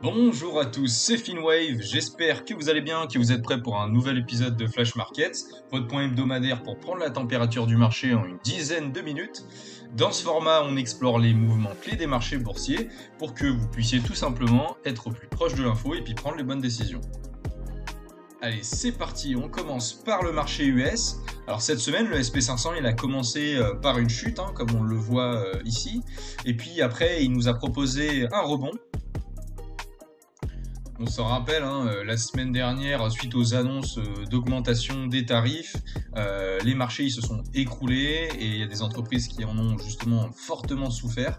Bonjour à tous, c'est Finwave, j'espère que vous allez bien, que vous êtes prêts pour un nouvel épisode de Flash Markets, votre point hebdomadaire pour prendre la température du marché en une dizaine de minutes. Dans ce format, on explore les mouvements clés des marchés boursiers pour que vous puissiez tout simplement être au plus proche de l'info et puis prendre les bonnes décisions. Allez, c'est parti, on commence par le marché US. Alors cette semaine, le SP500, il a commencé par une chute, comme on le voit ici. Et puis après, il nous a proposé un rebond. On s'en rappelle, la semaine dernière, suite aux annonces d'augmentation des tarifs, les marchés ils se sont écroulés et il y a des entreprises qui en ont justement fortement souffert.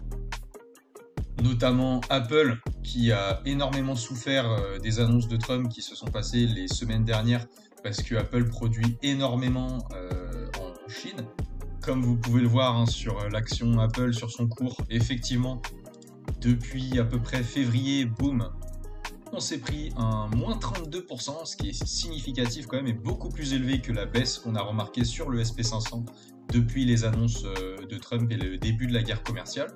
Notamment Apple, qui a énormément souffert des annonces de Trump qui se sont passées les semaines dernières parce que Apple produit énormément en Chine. Comme vous pouvez le voir sur l'action Apple, sur son cours, effectivement, depuis à peu près février, boum, on s'est pris un moins 32%, ce qui est significatif quand même et beaucoup plus élevé que la baisse qu'on a remarquée sur le SP500 depuis les annonces de Trump et le début de la guerre commerciale.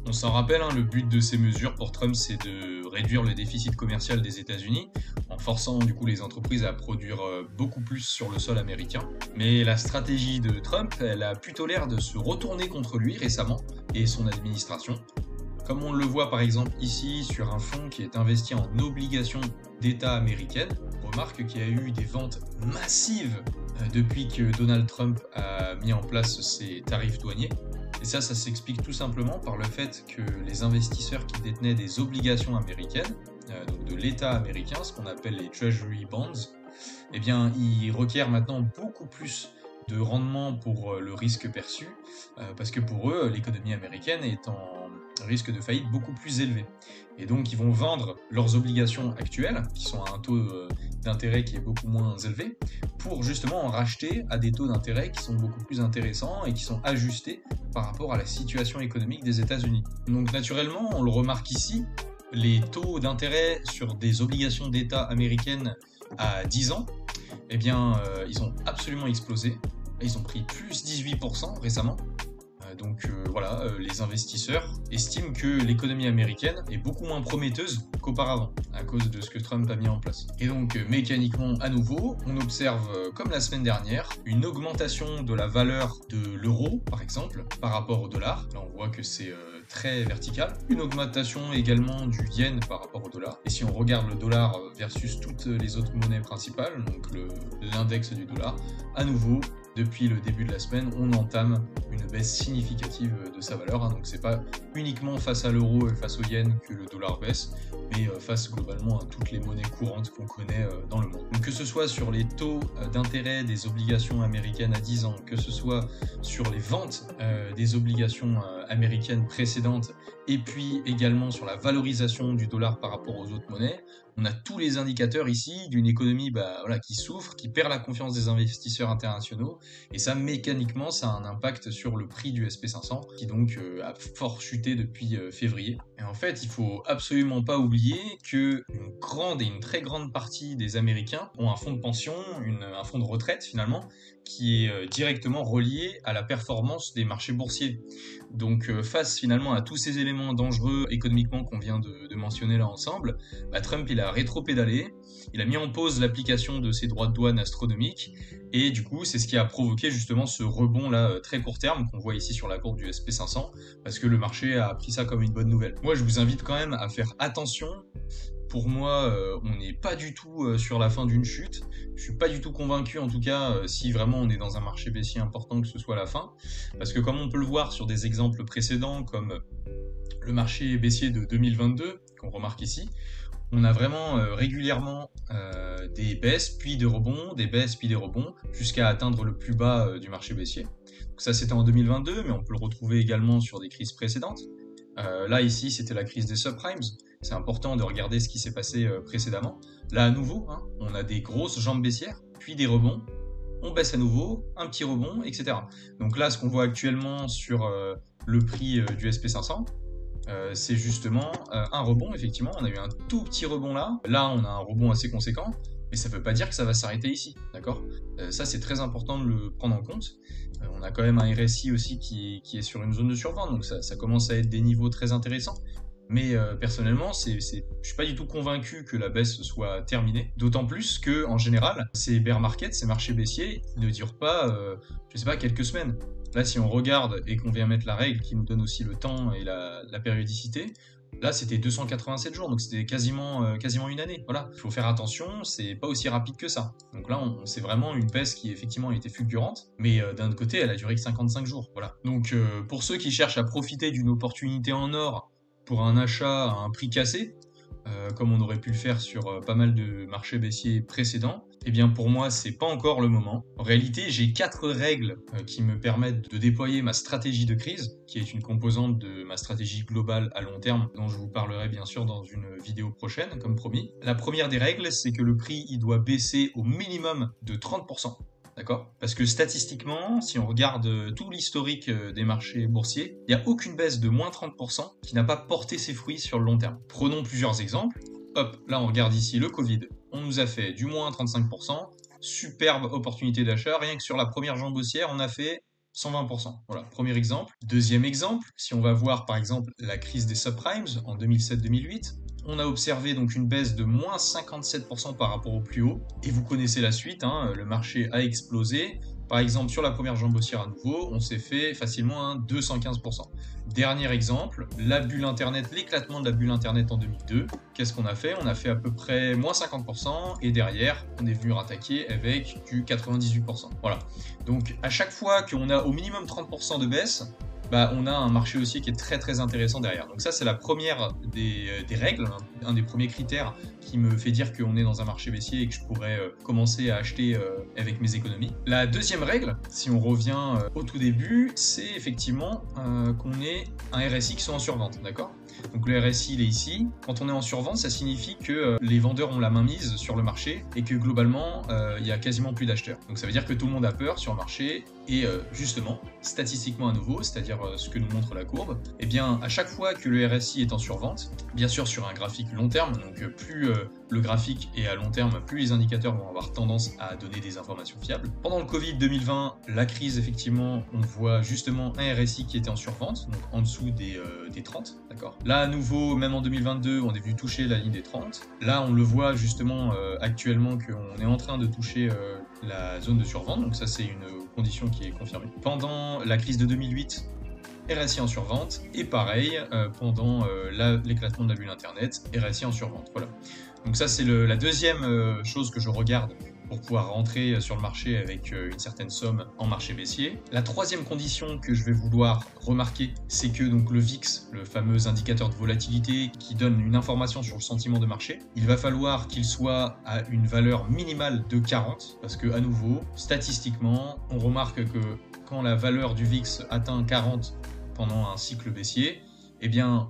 On s'en rappelle, le but de ces mesures pour Trump, c'est de réduire le déficit commercial des États-Unis en forçant du coup les entreprises à produire beaucoup plus sur le sol américain. Mais la stratégie de Trump, elle a plutôt l'air de se retourner contre lui récemment et son administration. Comme on le voit par exemple ici sur un fonds qui est investi en obligations d'État américaines, on remarque qu'il y a eu des ventes massives depuis que Donald Trump a mis en place ses tarifs douaniers. Et ça s'explique tout simplement par le fait que les investisseurs qui détenaient des obligations américaines, donc de l'État américain, ce qu'on appelle les Treasury Bonds, eh bien, ils requièrent maintenant beaucoup plus de rendement pour le risque perçu, parce que pour eux, l'économie américaine est en risque de faillite beaucoup plus élevé. Et donc, ils vont vendre leurs obligations actuelles, qui sont à un taux d'intérêt qui est beaucoup moins élevé, pour justement en racheter à des taux d'intérêt qui sont beaucoup plus intéressants et qui sont ajustés par rapport à la situation économique des États-Unis. Donc, naturellement, on le remarque ici, les taux d'intérêt sur des obligations d'État américaines à 10 ans, eh bien, ils ont absolument explosé. Ils ont pris plus 18% récemment. Donc voilà, les investisseurs estiment que l'économie américaine est beaucoup moins prometteuse qu'auparavant, à cause de ce que Trump a mis en place. Et donc mécaniquement, à nouveau, on observe, comme la semaine dernière, une augmentation de la valeur de l'euro, par exemple, par rapport au dollar. Là, on voit que c'est très vertical. Une augmentation également du yen par rapport au dollar. Et si on regarde le dollar versus toutes les autres monnaies principales, donc l'index du dollar, à nouveau, depuis le début de la semaine, on entame une baisse significative de sa valeur. Donc c'est pas uniquement face à l'euro et face au yen que le dollar baisse, mais face globalement à toutes les monnaies courantes qu'on connaît dans le monde. Donc que ce soit sur les taux d'intérêt des obligations américaines à 10 ans, que ce soit sur les ventes des obligations américaines précédentes, et puis également sur la valorisation du dollar par rapport aux autres monnaies, on a tous les indicateurs ici d'une économie qui souffre, qui perd la confiance des investisseurs internationaux, et ça mécaniquement ça a un impact sur le prix du SP500 qui donc a fort chuté depuis février. Et en fait, il faut absolument pas oublier que une très grande partie des Américains ont un fonds de pension, un fonds de retraite finalement, qui est directement relié à la performance des marchés boursiers. Donc face finalement à tous ces éléments dangereux économiquement qu'on vient de mentionner là ensemble, Trump il a rétro-pédalé, il a mis en pause l'application de ses droits de douane astronomiques, et du coup c'est ce qui a provoqué justement ce rebond là très court terme qu'on voit ici sur la courbe du SP500, parce que le marché a pris ça comme une bonne nouvelle. Moi je vous invite quand même à faire attention. Pour moi, on n'est pas du tout sur la fin d'une chute. Je suis pas du tout convaincu, en tout cas, si vraiment on est dans un marché baissier important, que ce soit la fin. Parce que comme on peut le voir sur des exemples précédents, comme le marché baissier de 2022, qu'on remarque ici, on a vraiment régulièrement des baisses, puis des rebonds, des baisses, puis des rebonds, jusqu'à atteindre le plus bas du marché baissier. Donc ça, c'était en 2022, mais on peut le retrouver également sur des crises précédentes. Là, ici, c'était la crise des subprimes. C'est important de regarder ce qui s'est passé précédemment. Là, à nouveau, on a des grosses jambes baissières, puis des rebonds. On baisse à nouveau, un petit rebond, etc. Donc là, ce qu'on voit actuellement sur le prix du SP500, c'est justement un rebond, effectivement. On a eu un tout petit rebond là. Là, on a un rebond assez conséquent. Mais ça ne veut pas dire que ça va s'arrêter ici, d'accord ? Ça, c'est très important de le prendre en compte. On a quand même un RSI aussi qui est sur une zone de survente, donc ça commence à être des niveaux très intéressants. Mais personnellement, je suis pas du tout convaincu que la baisse soit terminée. D'autant plus que, en général, ces bear markets, ces marchés baissiers, ils ne durent pas, je sais pas, quelques semaines. Là, si on regarde et qu'on vient mettre la règle qui nous donne aussi le temps et la périodicité, là, c'était 287 jours, donc c'était quasiment une année. Voilà, il faut faire attention, c'est pas aussi rapide que ça. Donc là, c'est vraiment une baisse qui effectivement a été fulgurante, mais d'un autre côté, elle a duré que 55 jours. Voilà. Donc pour ceux qui cherchent à profiter d'une opportunité en or pour un achat à un prix cassé, comme on aurait pu le faire sur pas mal de marchés baissiers précédents, eh bien pour moi c'est pas encore le moment. En réalité j'ai 4 règles qui me permettent de déployer ma stratégie de crise, qui est une composante de ma stratégie globale à long terme, dont je vous parlerai bien sûr dans une vidéo prochaine, comme promis. La première des règles, c'est que le prix il doit baisser au minimum de 30%. D'accord? Parce que statistiquement, si on regarde tout l'historique des marchés boursiers, il n'y a aucune baisse de moins 30% qui n'a pas porté ses fruits sur le long terme. Prenons plusieurs exemples. Hop, là on regarde ici le Covid. On nous a fait du moins 35%. Superbe opportunité d'achat. Rien que sur la première jambe haussière, on a fait 120%. Voilà, premier exemple. Deuxième exemple, si on va voir par exemple la crise des subprimes en 2007-2008, on a observé donc une baisse de moins 57% par rapport au plus haut. Et vous connaissez la suite, hein, le marché a explosé. Par exemple, sur la première jambe haussière à nouveau, on s'est fait facilement un 215%. Dernier exemple, la bulle Internet, l'éclatement de la bulle Internet en 2002. Qu'est-ce qu'on a fait? On a fait à peu près moins 50% et derrière, on est venu rattaquer avec du 98%. Voilà. Donc, à chaque fois qu'on a au minimum 30% de baisse, bah, on a un marché haussier qui est très très intéressant derrière. Donc ça, c'est la première des règles, hein, un des premiers critères qui me fait dire qu'on est dans un marché baissier et que je pourrais commencer à acheter avec mes économies. La deuxième règle, si on revient au tout début, c'est effectivement qu'on ait un RSI qui soit en survente, d'accord? Donc le RSI, il est ici. Quand on est en survente, ça signifie que les vendeurs ont la main mise sur le marché et que globalement, il y a quasiment plus d'acheteurs. Donc ça veut dire que tout le monde a peur sur le marché et justement, statistiquement à nouveau, c'est-à-dire ce que nous montre la courbe, eh bien à chaque fois que le RSI est en survente, bien sûr sur un graphique long terme, donc plus le graphique est à long terme, plus les indicateurs vont avoir tendance à donner des informations fiables. Pendant le Covid 2020, la crise, effectivement, on voit justement un RSI qui était en survente, donc en dessous des 30, d'accord? Là, à nouveau, même en 2022, on est venu toucher la ligne des 30. Là, on le voit justement actuellement qu'on est en train de toucher la zone de survente, donc ça c'est une condition qui est confirmée. Pendant la crise de 2008, RSI en survente, et pareil, pendant l'éclatement de la bulle Internet, RSI en survente. Voilà. Donc ça c'est la deuxième chose que je regarde pour pouvoir rentrer sur le marché avec une certaine somme en marché baissier. La troisième condition que je vais vouloir remarquer, c'est que donc le VIX, le fameux indicateur de volatilité qui donne une information sur le sentiment de marché, il va falloir qu'il soit à une valeur minimale de 40, parce que à nouveau, statistiquement, on remarque que quand la valeur du VIX atteint 40 pendant un cycle baissier, eh bien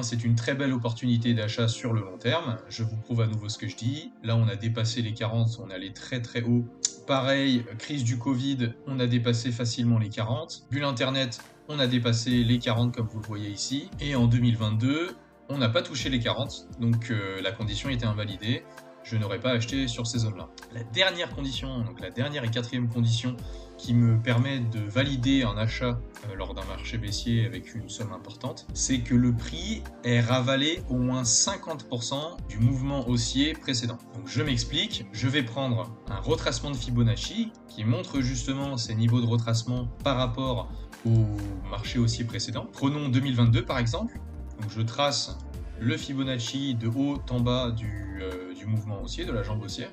c'est une très belle opportunité d'achat sur le long terme. Je vous prouve à nouveau ce que je dis. Là, on a dépassé les 40, on est allé très très haut. Pareil, crise du Covid, on a dépassé facilement les 40. Bulle Internet, on a dépassé les 40 comme vous le voyez ici. Et en 2022, on n'a pas touché les 40, donc la condition était invalidée. Je n'aurais pas acheté sur ces zones-là. La dernière condition, donc la dernière et quatrième condition qui me permet de valider un achat lors d'un marché baissier avec une somme importante, c'est que le prix ait ravalé au moins 50% du mouvement haussier précédent. Donc je m'explique, je vais prendre un retracement de Fibonacci qui montre justement ces niveaux de retracement par rapport au marché haussier précédent. Prenons 2022 par exemple, donc je trace le Fibonacci de haut en bas du mouvement haussier, de la jambe haussière,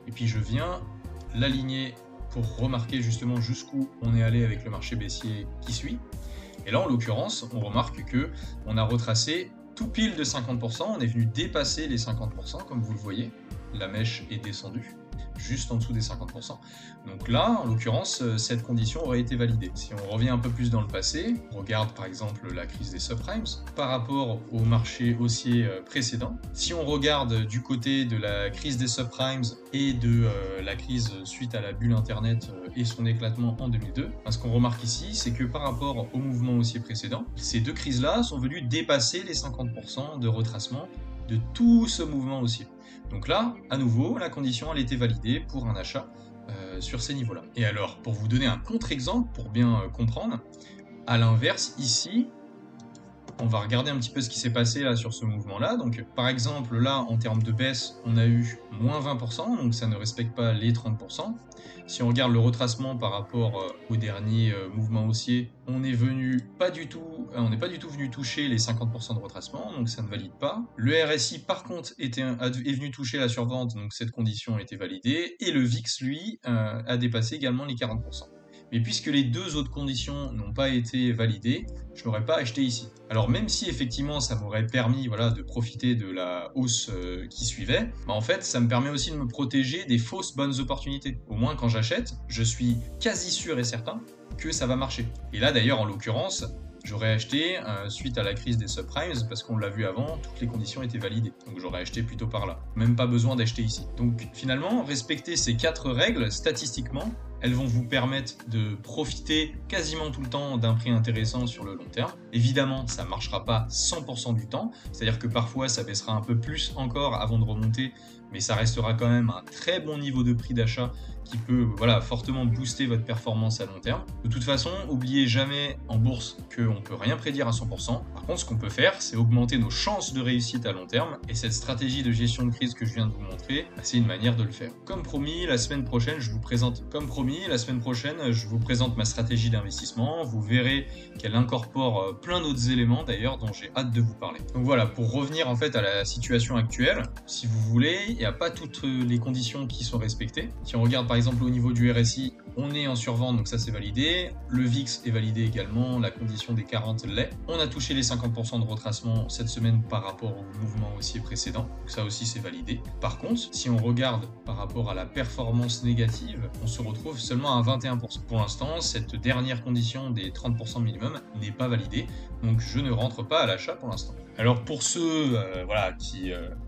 et puis je viens l'aligner pour remarquer justement jusqu'où on est allé avec le marché baissier qui suit. Et là, en l'occurrence, on remarque que on a retracé tout pile de 50%, on est venu dépasser les 50%, comme vous le voyez. La mèche est descendue juste en dessous des 50%. Donc là, en l'occurrence, cette condition aurait été validée. Si on revient un peu plus dans le passé, on regarde par exemple la crise des subprimes par rapport au marché haussier précédent. Si on regarde du côté de la crise des subprimes et de la crise suite à la bulle Internet et son éclatement en 2002, ce qu'on remarque ici, c'est que par rapport au mouvement haussier précédent, ces deux crises-là sont venues dépasser les 50% de retracement de tout ce mouvement haussier. Donc là, à nouveau, la condition elle était validée pour un achat sur ces niveaux-là. Et alors, pour vous donner un contre-exemple, pour bien comprendre, à l'inverse, ici, On va regarder un petit peu ce qui s'est passé là sur ce mouvement-là. Donc, par exemple, là, en termes de baisse, on a eu moins 20%, donc ça ne respecte pas les 30%. Si on regarde le retracement par rapport au dernier mouvement haussier, on n'est pas du tout venu toucher les 50% de retracement, donc ça ne valide pas. Le RSI, par contre, est venu toucher la survente, donc cette condition a été validée. Et le VIX, lui, a dépassé également les 40%. Mais puisque les deux autres conditions n'ont pas été validées, je n'aurais pas acheté ici. Alors même si effectivement ça m'aurait permis de profiter de la hausse qui suivait, en fait ça me permet aussi de me protéger des fausses bonnes opportunités. Au moins quand j'achète, je suis quasi sûr et certain que ça va marcher. Et là d'ailleurs en l'occurrence, j'aurais acheté suite à la crise des subprimes, parce qu'on l'a vu avant, toutes les conditions étaient validées. Donc j'aurais acheté plutôt par là. Même pas besoin d'acheter ici. Donc finalement, respecter ces 4 règles, statistiquement, elles vont vous permettre de profiter quasiment tout le temps d'un prix intéressant sur le long terme. Évidemment, ça ne marchera pas 100% du temps, c'est-à-dire que parfois ça baissera un peu plus encore avant de remonter, mais ça restera quand même un très bon niveau de prix d'achat qui peut fortement booster votre performance à long terme. De toute façon, n'oubliez jamais en bourse qu'on ne peut rien prédire à 100%. Par contre, ce qu'on peut faire, c'est augmenter nos chances de réussite à long terme. Et cette stratégie de gestion de crise que je viens de vous montrer, c'est une manière de le faire. Comme promis, la semaine prochaine, je vous présente ma stratégie d'investissement. Vous verrez qu'elle incorpore plein d'autres éléments d'ailleurs dont j'ai hâte de vous parler. Donc voilà, pour revenir en fait à la situation actuelle, si vous voulez, il n'y a pas toutes les conditions qui sont respectées. Si on regarde par exemple au niveau du RSI, on est en survente, donc ça c'est validé. Le VIX est validé également, la condition des 40 l'est. On a touché les 50% de retracement cette semaine par rapport au mouvement haussier précédent, donc ça aussi c'est validé. Par contre, si on regarde par rapport à la performance négative, on se retrouve seulement à 21%. Pour l'instant, cette dernière condition des 30% minimum n'est pas validée, donc je ne rentre pas à l'achat pour l'instant. Alors pour ceux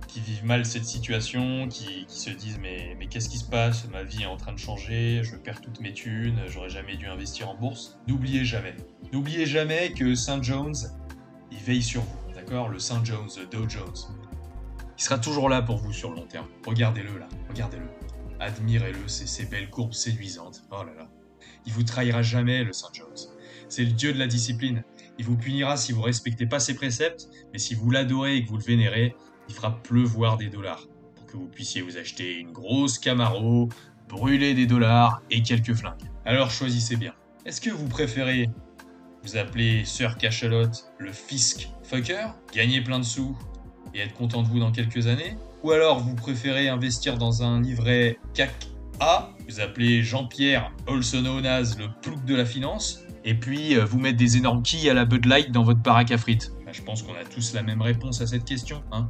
qui vivent mal cette situation, qui se disent mais qu'est-ce qui se passe, ma vie est en train de changer, je perds toutes mes thunes, j'aurais jamais dû investir en bourse, n'oubliez jamais que St. John's, il veille sur vous, d'accord? Le St. John's, le Dow Jones, il sera toujours là pour vous sur le long terme. Regardez-le là, regardez-le, admirez-le, ces belles courbes séduisantes, oh là là. Il vous trahira jamais, le St. John's. C'est le dieu de la discipline. Il vous punira si vous respectez pas ses préceptes, mais si vous l'adorez et que vous le vénérez, il fera pleuvoir des dollars pour que vous puissiez vous acheter une grosse Camaro, brûler des dollars et quelques flingues. Alors choisissez bien. Est-ce que vous préférez vous appeler Sir Cachalot, le fisc fucker, gagner plein de sous et être content de vous dans quelques années? Ou alors vous préférez investir dans un livret CAC A, vous appelez Jean-Pierre, also known as le plouc de la finance, et puis vous mettre des énormes quilles à la Bud Light dans votre baraque à frites? Je pense qu'on a tous la même réponse à cette question, hein.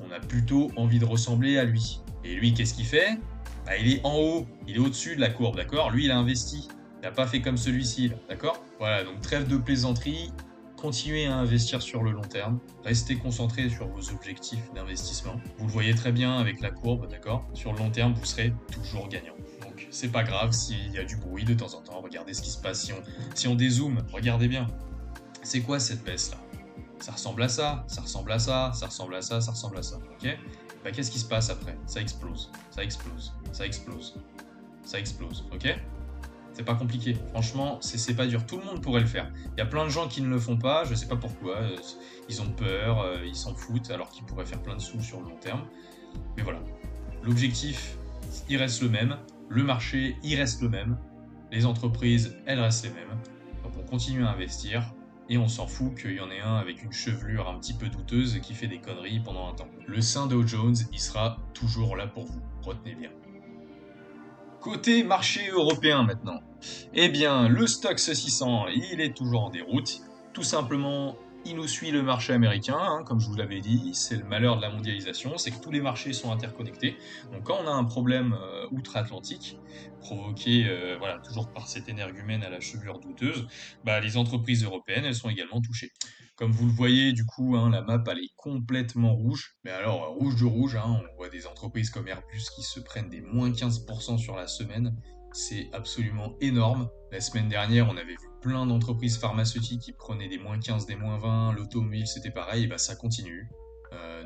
On a plutôt envie de ressembler à lui. Et lui, qu'est-ce qu'il fait? Il est en haut, il est au-dessus de la courbe, d'accord? Lui, il a investi. Il n'a pas fait comme celui-ci, là, d'accord? Voilà, donc trêve de plaisanterie. Continuez à investir sur le long terme. Restez concentré sur vos objectifs d'investissement. Vous le voyez très bien avec la courbe, d'accord? Sur le long terme, vous serez toujours gagnant. Donc, c'est pas grave s'il y a du bruit de temps en temps. Regardez ce qui se passe. Si on dézoome, regardez bien. C'est quoi cette baisse-là? Ça ressemble à ça, ça ressemble à ça, ça ressemble à ça, ça ressemble à ça, ok? Qu'est-ce qui se passe après? Ça explose, ça explose, ça explose, ça explose, ok? C'est pas compliqué, franchement, c'est pas dur, tout le monde pourrait le faire. Il y a plein de gens qui ne le font pas, je sais pas pourquoi, ils ont peur, ils s'en foutent, alors qu'ils pourraient faire plein de sous sur le long terme. Mais voilà, l'objectif, il reste le même, le marché, il reste le même, les entreprises, elles restent les mêmes. Donc on continue à investir. Et on s'en fout qu'il y en ait un avec une chevelure un petit peu douteuse qui fait des conneries pendant un temps. Le St. Dow Jones, il sera toujours là pour vous. Retenez bien. Côté marché européen maintenant. Eh bien, le Stoxx 600, il est toujours en déroute. Tout simplement, il nous suit le marché américain, hein, comme je vous l'avais dit. C'est le malheur de la mondialisation, c'est que tous les marchés sont interconnectés. Donc quand on a un problème outre-Atlantique, provoqué toujours par cet énergumène à la chevelure douteuse, les entreprises européennes, elles sont également touchées. Comme vous le voyez, du coup, hein, la map, elle est complètement rouge. Mais alors, rouge de rouge, hein, on voit des entreprises comme Airbus qui se prennent des moins 15% sur la semaine. C'est absolument énorme. La semaine dernière, on avait vu plein d'entreprises pharmaceutiques qui prenaient des moins 15, des moins 20. L'automobile, c'était pareil, et ça continue.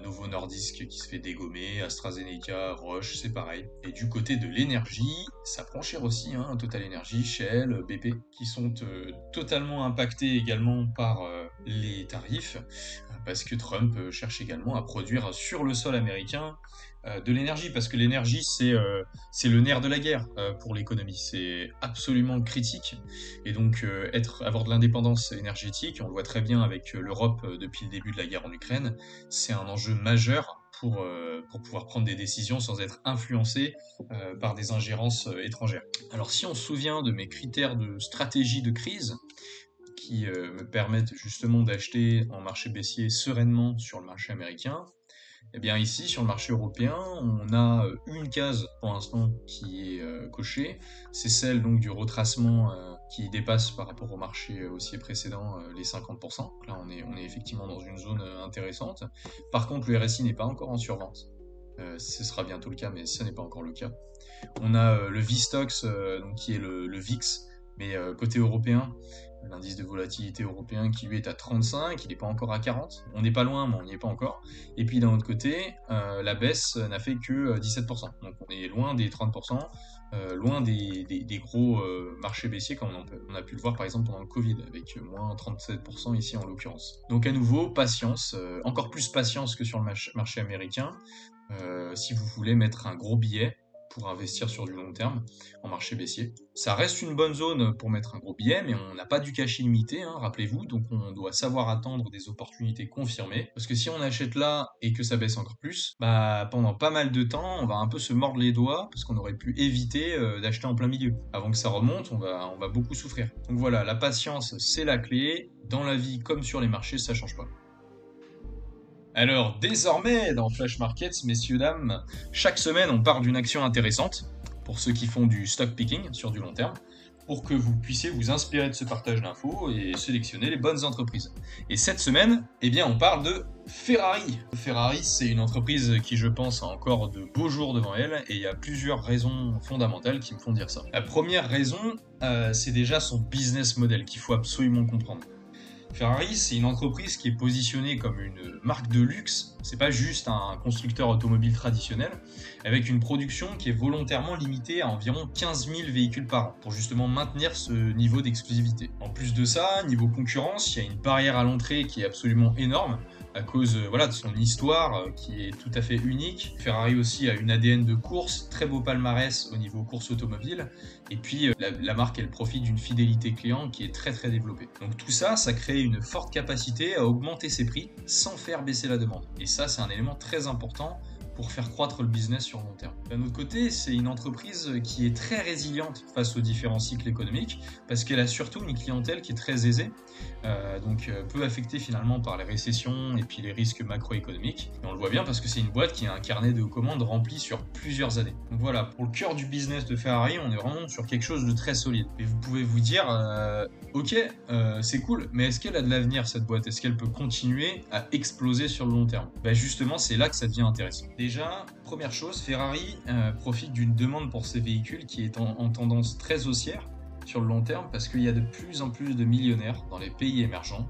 Novo Nordisk qui se fait dégommer, AstraZeneca, Roche, c'est pareil. Et du côté de l'énergie, ça prend cher aussi, hein, Total Energy, Shell, BP, qui sont totalement impactés également par les tarifs, parce que Trump cherche également à produire sur le sol américain de l'énergie, parce que l'énergie c'est le nerf de la guerre pour l'économie, c'est absolument critique, et donc avoir de l'indépendance énergétique, on le voit très bien avec l'Europe depuis le début de la guerre en Ukraine, c'est un enjeu majeur pour pouvoir prendre des décisions sans être influencé par des ingérences étrangères. Alors si on se souvient de mes critères de stratégie de crise, qui me permettent justement d'acheter en marché baissier sereinement sur le marché américain, eh bien ici, sur le marché européen, on a une case pour l'instant qui est cochée, c'est celle donc du retracement qui dépasse par rapport au marché haussier précédent les 50%. Donc là, on est effectivement dans une zone intéressante. Par contre, le RSI n'est pas encore en survente. Ce sera bientôt le cas, mais ce n'est pas encore le cas. On a le VSTOXX, donc qui est le VIX, mais côté européen, l'indice de volatilité européen qui lui est à 35, il n'est pas encore à 40. On n'est pas loin, mais on n'y est pas encore. Et puis d'un autre côté, la baisse n'a fait que 17%. Donc on est loin des 30%, loin des gros marchés baissiers comme on a pu le voir par exemple pendant le Covid, avec moins 37% ici en l'occurrence. Donc à nouveau, patience, encore plus patience que sur le marché américain, si vous voulez mettre un gros billet pour investir sur du long terme en marché baissier. Ça reste une bonne zone pour mettre un gros billet, mais on n'a pas du cash illimité, hein, rappelez-vous, donc on doit savoir attendre des opportunités confirmées, parce que si on achète là et que ça baisse encore plus, bah pendant pas mal de temps, on va un peu se mordre les doigts, parce qu'on aurait pu éviter d'acheter en plein milieu. Avant que ça remonte, on va beaucoup souffrir. Donc voilà, la patience, c'est la clé. Dans la vie comme sur les marchés, ça change pas. Alors, désormais, dans Flash Markets, messieurs, dames, chaque semaine, on part d'une action intéressante, pour ceux qui font du stock picking sur du long terme, pour que vous puissiez vous inspirer de ce partage d'infos et sélectionner les bonnes entreprises. Et cette semaine, eh bien, on parle de Ferrari. Ferrari, c'est une entreprise qui, je pense, a encore de beaux jours devant elle, et il y a plusieurs raisons fondamentales qui me font dire ça. La première raison, c'est déjà son business model qu'il faut absolument comprendre. Ferrari, c'est une entreprise qui est positionnée comme une marque de luxe, c'est pas juste un constructeur automobile traditionnel, avec une production qui est volontairement limitée à environ 15 000 véhicules par an, pour justement maintenir ce niveau d'exclusivité. En plus de ça, niveau concurrence, il y a une barrière à l'entrée qui est absolument énorme, à cause de son histoire qui est tout à fait unique. Ferrari aussi a une ADN de course, très beau palmarès au niveau course automobile, et puis la marque elle profite d'une fidélité client qui est très très développée. Donc tout ça, ça crée une forte capacité à augmenter ses prix sans faire baisser la demande. Et ça, c'est un élément très important pour faire croître le business sur long terme. D'un autre côté, c'est une entreprise qui est très résiliente face aux différents cycles économiques, parce qu'elle a surtout une clientèle qui est très aisée, donc peu affectée finalement par les récessions et puis les risques macroéconomiques. Et on le voit bien parce que c'est une boîte qui a un carnet de commandes rempli sur plusieurs années. Donc voilà, pour le cœur du business de Ferrari, on est vraiment sur quelque chose de très solide. Et vous pouvez vous dire, ok, c'est cool, mais est-ce qu'elle a de l'avenir cette boîte? Est-ce qu'elle peut continuer à exploser sur le long terme? Justement, c'est là que ça devient intéressant. Déjà, première chose, Ferrari profite d'une demande pour ses véhicules qui est en tendance très haussière sur le long terme, parce qu'il y a de plus en plus de millionnaires dans les pays émergents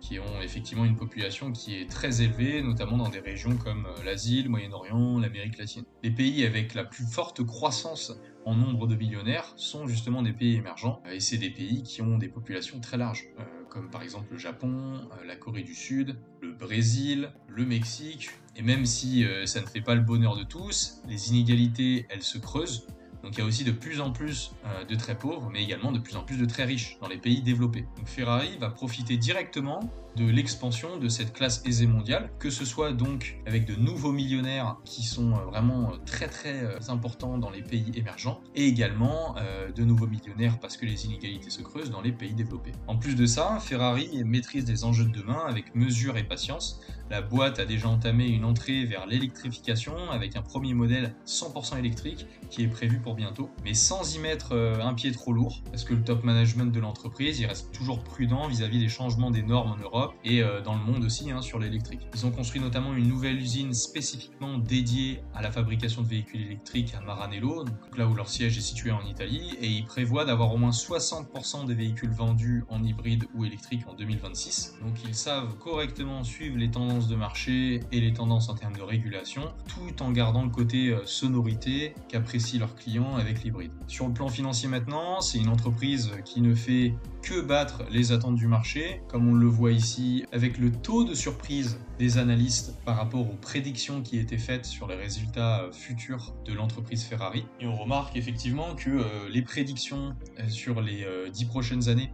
qui ont effectivement une population qui est très élevée, notamment dans des régions comme l'Asie, le Moyen-Orient, l'Amérique latine. Les pays avec la plus forte croissance en nombre de millionnaires sont justement des pays émergents, et c'est des pays qui ont des populations très larges, comme par exemple le Japon, la Corée du Sud, le Brésil, le Mexique, et même si ça ne fait pas le bonheur de tous, les inégalités, elles se creusent. Donc il y a aussi de plus en plus de très pauvres, mais également de plus en plus de très riches dans les pays développés. Donc Ferrari va profiter directement de l'expansion de cette classe aisée mondiale, que ce soit donc avec de nouveaux millionnaires qui sont vraiment très très importants dans les pays émergents, et également de nouveaux millionnaires parce que les inégalités se creusent dans les pays développés. En plus de ça, Ferrari maîtrise des enjeux de demain avec mesure et patience. La boîte a déjà entamé une entrée vers l'électrification avec un premier modèle 100% électrique qui est prévu pour bientôt, mais sans y mettre un pied trop lourd, parce que le top management de l'entreprise il reste toujours prudent vis-à-vis des changements des normes en Europe, Europe et dans le monde aussi sur l'électrique. Ils ont construit notamment une nouvelle usine spécifiquement dédiée à la fabrication de véhicules électriques à Maranello, donc là où leur siège est situé en Italie, et ils prévoient d'avoir au moins 60% des véhicules vendus en hybride ou électrique en 2026. Donc ils savent correctement suivre les tendances de marché et les tendances en termes de régulation, tout en gardant le côté sonorité qu'apprécient leurs clients avec l'hybride. Sur le plan financier maintenant, c'est une entreprise qui ne fait que battre les attentes du marché, comme on le voit ici avec le taux de surprise des analystes par rapport aux prédictions qui étaient faites sur les résultats futurs de l'entreprise Ferrari. Et on remarque effectivement que les prédictions sur les 10 prochaines années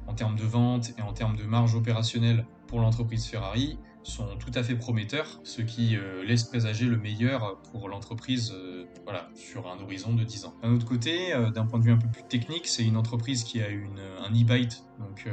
en termes de vente et en termes de marge opérationnelle pour l'entreprise Ferrari sont tout à fait prometteurs, ce qui laisse présager le meilleur pour l'entreprise sur un horizon de 10 ans. D'un autre côté, d'un point de vue un peu plus technique, c'est une entreprise qui a un EBIT, donc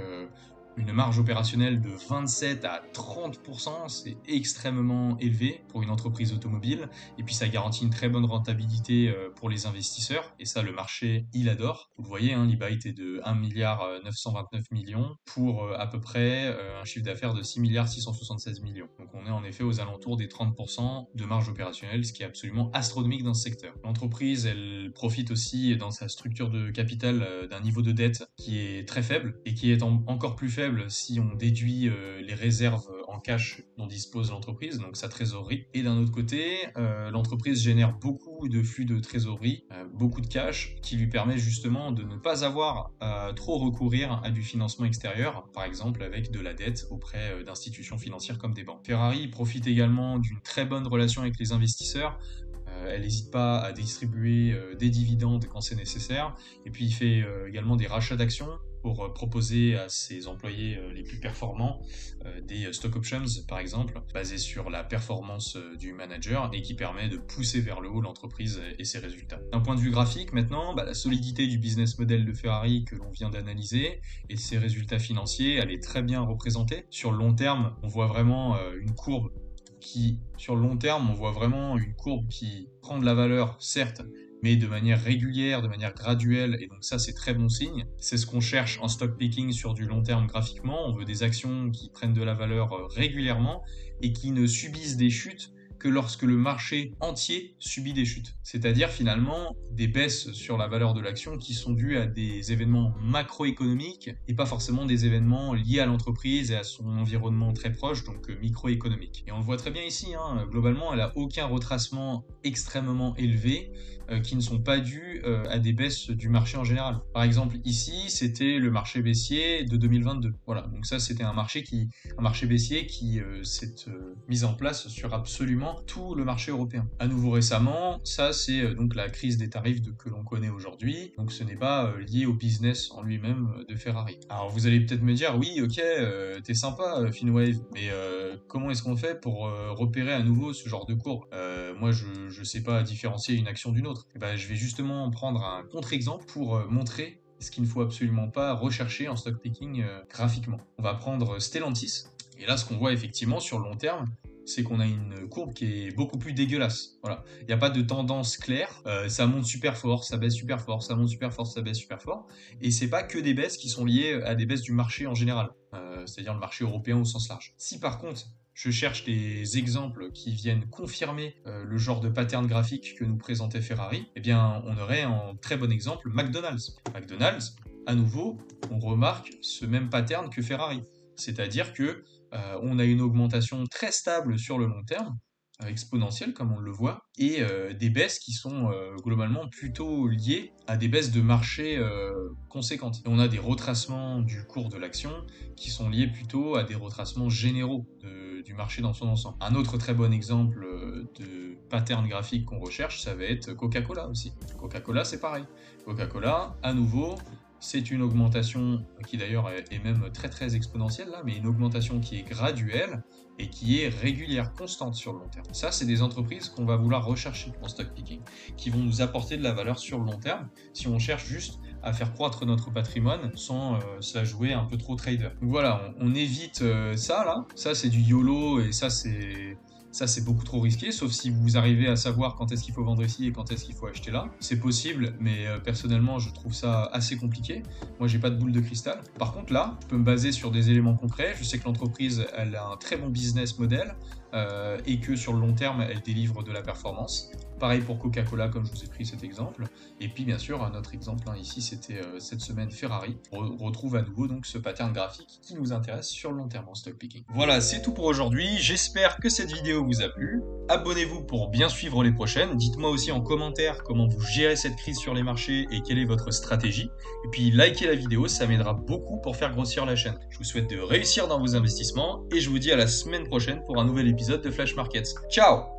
une marge opérationnelle de 27 à 30%, c'est extrêmement élevé pour une entreprise automobile, et puis ça garantit une très bonne rentabilité pour les investisseurs, et ça le marché il adore. Vous le voyez, l'EBIT est de 1,929 milliard pour à peu près un chiffre d'affaires de 6,676 milliard. Donc on est en effet aux alentours des 30% de marge opérationnelle, ce qui est absolument astronomique dans ce secteur. L'entreprise, elle profite aussi dans sa structure de capital d'un niveau de dette qui est très faible, et qui est encore plus faible si on déduit les réserves en cash dont dispose l'entreprise, donc sa trésorerie. Et d'un autre côté, l'entreprise génère beaucoup de flux de trésorerie, beaucoup de cash, qui lui permet justement de ne pas avoir à trop recourir à du financement extérieur, par exemple avec de la dette auprès d'institutions financières comme des banques. Ferrari profite également d'une très bonne relation avec les investisseurs. Elle n'hésite pas à distribuer des dividendes quand c'est nécessaire, et puis il fait également des rachats d'actions pour proposer à ses employés les plus performants des stock options par exemple, basés sur la performance du manager et qui permet de pousser vers le haut l'entreprise et ses résultats. D'un point de vue graphique maintenant, la solidité du business model de Ferrari que l'on vient d'analyser et ses résultats financiers, elle est très bien représentée. Sur le long terme, on voit vraiment une courbe qui prend de la valeur, certes, mais de manière régulière, de manière graduelle, et donc ça c'est très bon signe. C'est ce qu'on cherche en stock picking sur du long terme graphiquement. On veut des actions qui prennent de la valeur régulièrement et qui ne subissent des chutes que lorsque le marché entier subit des chutes. C'est-à-dire finalement des baisses sur la valeur de l'action qui sont dues à des événements macroéconomiques et pas forcément des événements liés à l'entreprise et à son environnement très proche, donc microéconomique. Et on le voit très bien ici, globalement elle n'a aucun retracement extrêmement élevé qui ne sont pas dus à des baisses du marché en général. Par exemple ici c'était le marché baissier de 2022. Voilà, donc ça c'était un marché baissier qui s'est mis en place sur absolument tout le marché européen. À nouveau récemment, ça c'est donc la crise des tarifs que l'on connaît aujourd'hui, donc ce n'est pas lié au business en lui-même de Ferrari. Alors vous allez peut-être me dire, oui ok, t'es sympa Finwave, mais comment est-ce qu'on fait pour repérer à nouveau ce genre de courbe? Moi je sais pas différencier une action d'une autre. Et je vais justement prendre un contre-exemple pour montrer ce qu'il ne faut absolument pas rechercher en stock picking graphiquement. On va prendre Stellantis, et là ce qu'on voit effectivement sur le long terme, c'est qu'on a une courbe qui est beaucoup plus dégueulasse. Voilà, il n'y a pas de tendance claire, ça monte super fort, ça baisse super fort, ça monte super fort, ça baisse super fort, et c'est pas que des baisses qui sont liées à des baisses du marché en général, c'est-à-dire le marché européen au sens large. Si par contre je cherche des exemples qui viennent confirmer le genre de pattern graphique que nous présentait Ferrari, eh bien on aurait en très bon exemple McDonald's. McDonald's, à nouveau, on remarque ce même pattern que Ferrari, c'est-à-dire que on a une augmentation très stable sur le long terme, exponentielle comme on le voit, et des baisses qui sont globalement plutôt liées à des baisses de marché conséquentes. Et on a des retracements du cours de l'action qui sont liés plutôt à des retracements généraux du marché dans son ensemble. Un autre très bon exemple de pattern graphique qu'on recherche, ça va être Coca-Cola aussi. Coca-Cola c'est pareil. Coca-Cola, à nouveau, c'est une augmentation qui d'ailleurs est même très très exponentielle là, mais une augmentation qui est graduelle et qui est régulière, constante sur le long terme. Ça, c'est des entreprises qu'on va vouloir rechercher en stock picking, qui vont nous apporter de la valeur sur le long terme si on cherche juste à faire croître notre patrimoine sans se la jouer un peu trop trader. Donc voilà, on évite ça là. Ça c'est du YOLO et ça c'est Ça, c'est beaucoup trop risqué, sauf si vous arrivez à savoir quand est-ce qu'il faut vendre ici et quand est-ce qu'il faut acheter là. C'est possible, mais personnellement, je trouve ça assez compliqué. Moi, j'ai pas de boule de cristal. Par contre, là, je peux me baser sur des éléments concrets. Je sais que l'entreprise, elle a un très bon business model et que sur le long terme, elle délivre de la performance. Pareil pour Coca-Cola, comme je vous ai pris cet exemple. Et puis, bien sûr, un autre exemple, ici, c'était cette semaine Ferrari. On retrouve à nouveau donc ce pattern graphique qui nous intéresse sur le long terme en stock picking. Voilà, c'est tout pour aujourd'hui. J'espère que cette vidéo vous a plu. Abonnez-vous pour bien suivre les prochaines. Dites-moi aussi en commentaire comment vous gérez cette crise sur les marchés et quelle est votre stratégie. Et puis, likez la vidéo, ça m'aidera beaucoup pour faire grossir la chaîne. Je vous souhaite de réussir dans vos investissements et je vous dis à la semaine prochaine pour un nouvel épisode de Flash Markets. Ciao!